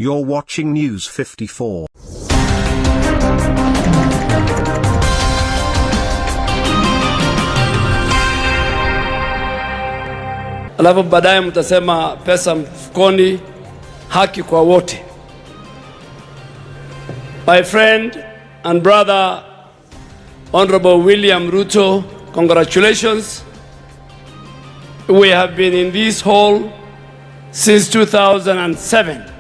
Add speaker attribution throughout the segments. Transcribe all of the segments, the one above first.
Speaker 1: You're watching News 54.
Speaker 2: Alafu baadaye mtasema pesa mfukoni, haki kwa wote. My friend and brother, Honorable William Ruto, congratulations. We have been in this hall since 2007.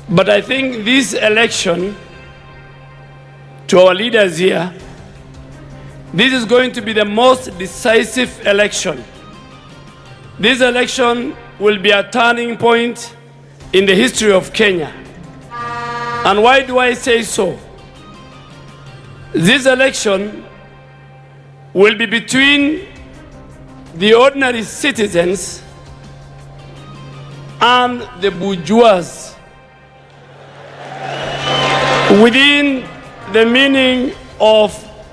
Speaker 2: But I think this election, to our leaders here, this is going to be the most decisive election. This election will be a turning point in the history of Kenya. And why do I say so? This election will be between the ordinary citizens and the bourgeois, within the meaning of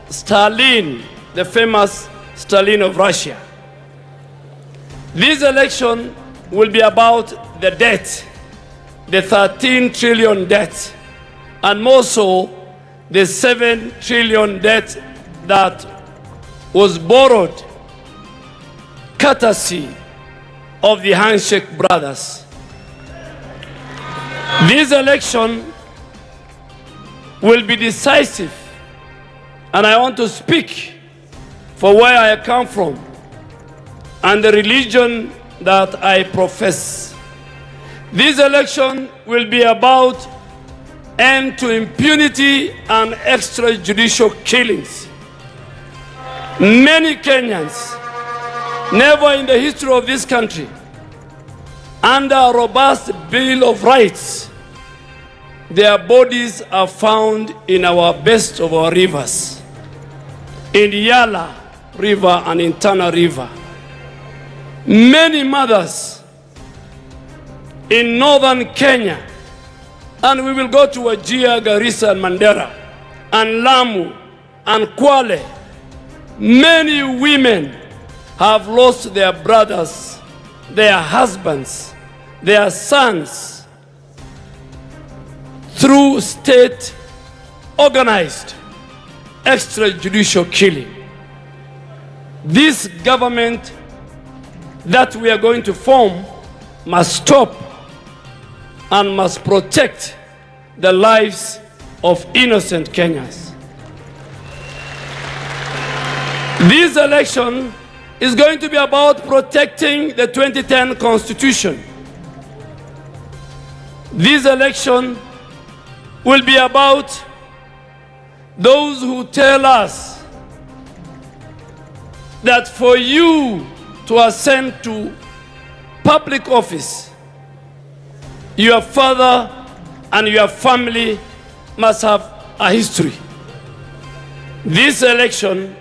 Speaker 2: Stalin, the famous Stalin of Russia. This election will be about the debt, the 13 trillion debt, and more so the 7 trillion debt that was borrowed courtesy of the handshake brothers. This election will be decisive, and I want to speak for where I come from and the religion that I profess. This election will be about end to impunity and extrajudicial killings. Many Kenyans, never in the history of this country, under a robust Bill of Rights, their bodies are found in our best of our rivers, in Yala River and in Tana River. Many mothers in northern Kenya, and we will go to Wajir, Garissa and Mandera, and Lamu and Kwale. Many women have lost their brothers, their husbands, their sons through state-organized extrajudicial killing. This government that we are going to form must stop and must protect the lives of innocent Kenyans. This election is going to be about protecting the 2010 Constitution. This election will be about those who tell us that for you to ascend to public office, your father and your family must have a history. This election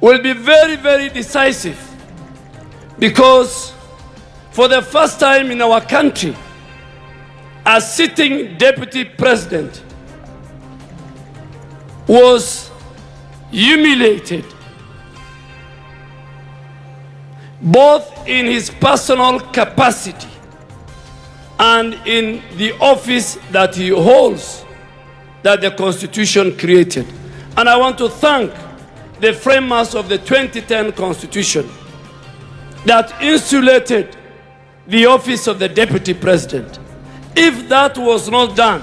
Speaker 2: will be very, very decisive, because for the first time in our country, a sitting deputy president was humiliated, both in his personal capacity and in the office that he holds, that the Constitution created. And I want to thank the framers of the 2010 Constitution that insulated the office of the Deputy President. If that was not done,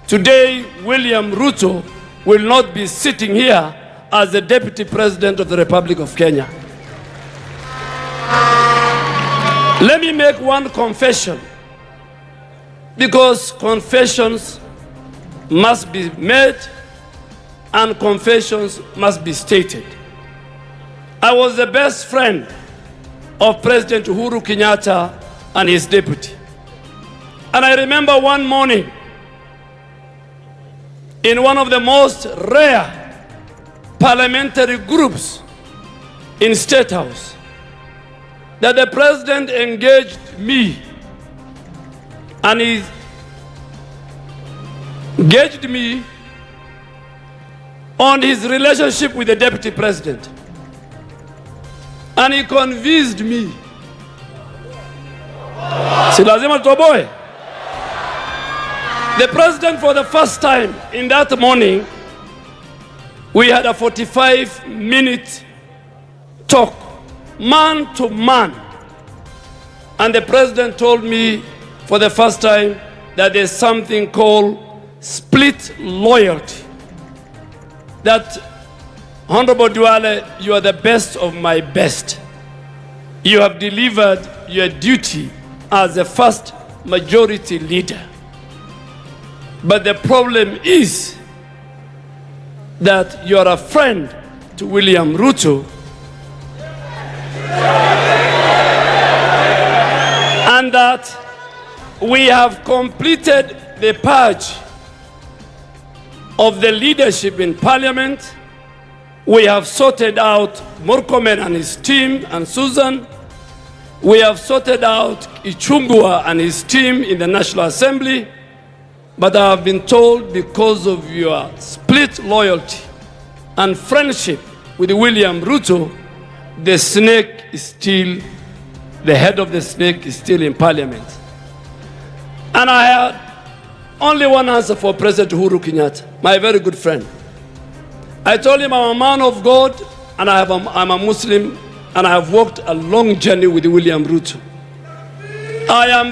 Speaker 2: today William Ruto will not be sitting here as the Deputy President of the Republic of Kenya. Let me make one confession, because confessions must be made and confessions must be stated. I was the best friend of President Uhuru Kenyatta and his deputy. And I remember one morning, in one of the most rare parliamentary groups in State House, that the president engaged me, and he engaged me on his relationship with the deputy president. And he convinced me Si lazima tutoboe. The president, for the first time in that morning, we had a 45-minute talk, man to man. And the president told me for the first time that there's something called split loyalty. That, Honorable Duale, you are the best of my best. You have delivered your duty as the first majority leader. But the problem is that you are a friend to William Ruto, and that we have completed the purge of the leadership in parliament. We have sorted out Murkomen and his team and Susan. We have sorted out 𝗔𝗕𝗢𝗪 and his team in the National Assembly. But I have been told, because of your split loyalty and friendship with William Ruto, the snake is still, the head of the snake is still in parliament. And I had only one answer for President Uhuru Kenyatta, my very good friend. I told him I'm a man of God, and I'm a Muslim, and I have walked a long journey with William Ruto. I am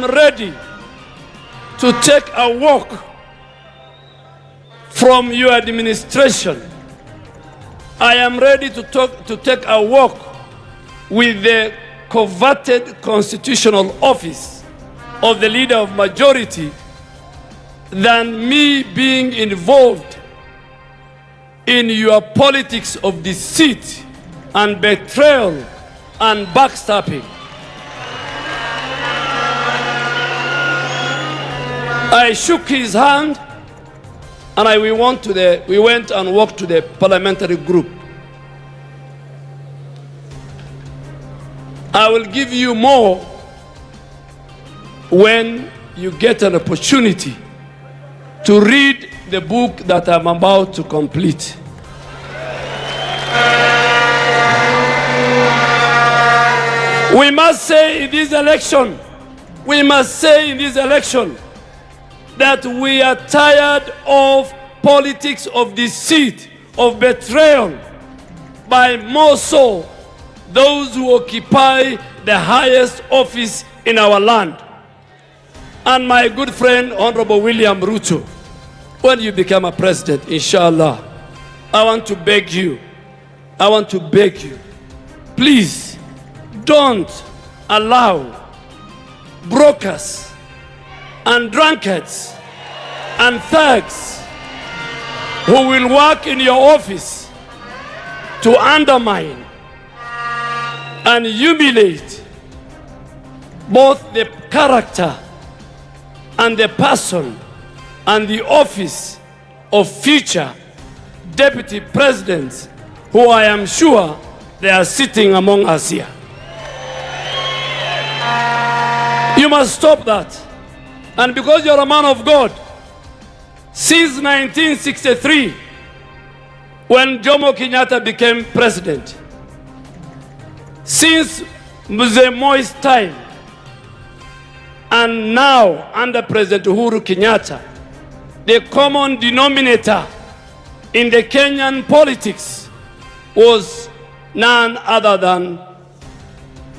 Speaker 2: ready to take a walk from your administration. I am ready to take a walk with the coveted constitutional office of the leader of majority than me being involved in your politics of deceit and betrayal and backstabbing. I shook his hand, and we went and walked to the parliamentary group. I will give you more when you get an opportunity to read the book that I'm about to complete. We must say in this election, that we are tired of politics of deceit, of betrayal, by more so those who occupy the highest office in our land. And my good friend, Honorable William Ruto, when you become a president, inshallah, I want to beg you, please don't allow brokers and drunkards and thugs who will work in your office to undermine and humiliate both the character and the person and the office of future deputy presidents, who I am sure they are sitting among us here. You must stop that. And because you're a man of God, since 1963, when Jomo Kenyatta became president, since Mzee Moi's time, and now under President Uhuru Kenyatta, the common denominator in the Kenyan politics was none other than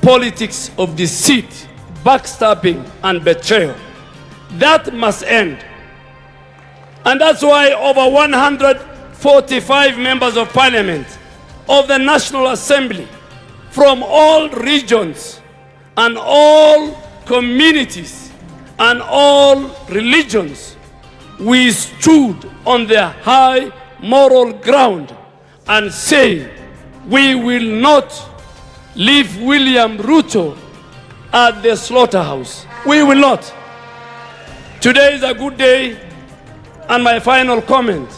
Speaker 2: politics of deceit, backstabbing, and betrayal. That must end. And that's why over 145 members of parliament of the National Assembly from all regions and all communities and all religions, we stood on the high moral ground and say, we will not leave William Ruto at the slaughterhouse. We will not. Today is a good day, and my final comment.